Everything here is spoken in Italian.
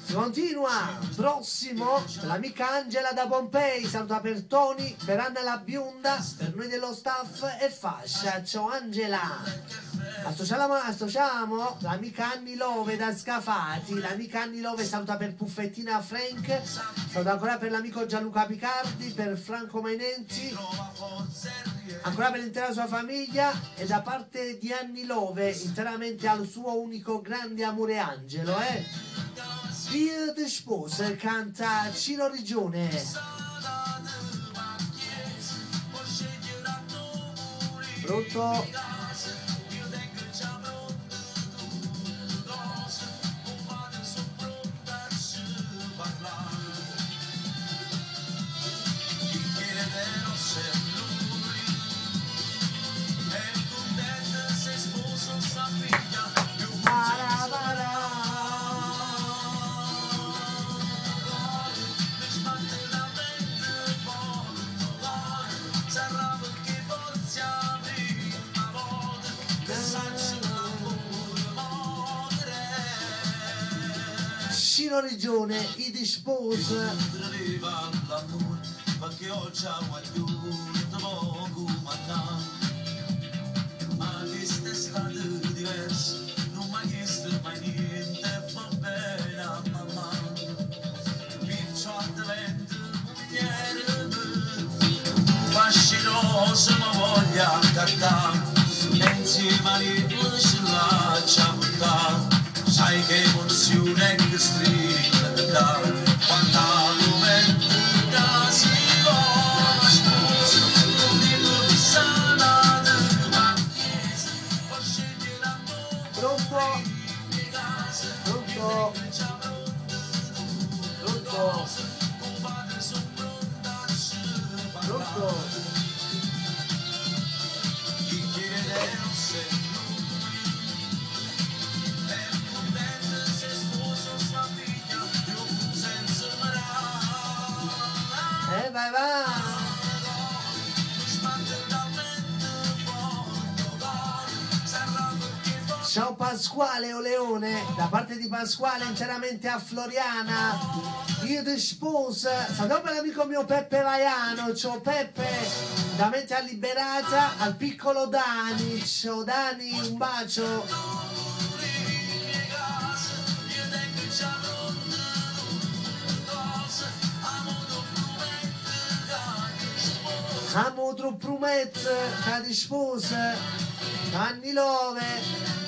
Si continua, prossimo, l'amica Angela da Pompei, saluta per Tony, per Anna la bionda, per noi dello staff e fascia, ciao Angela. Associamo l'amica Anni Love da Scafati, l'amica Anni Love saluta per Puffettina Frank, saluta ancora per l'amico Gianluca Picardi, per Franco Mainenzi, ancora per l'intera sua famiglia e da parte di Anni Love interamente al suo unico grande amore Angelo, Io ti sposo, canta Cino Regione. Pronto? Cino Regione, i disposi. Perché oggi ho poco ma quest'estate diversa, non mi ha chiesto mai niente, va bene a mamma. Perciò divento mugliere, fascinoso mi voglia cantare, e insieme a lui ci lascia portare. Sai che emozione che strilla da dare, quanta lumentina si va, scusa, non dico di sana della chiesa, può scegliere amore. Pronto? Pronto? Pronto? Pronto? Chi chiede non se vai va. Ciao Pasquale o Leone, da parte di Pasquale interamente a Floriana. Io ti sposo, salutiamo per l'amico mio Peppe Vaiano, ciao Peppe, da mente a Liberata, al piccolo Dani, ciao Dani, un bacio. Amo troppo prometto, che ti sposa, Anni Love.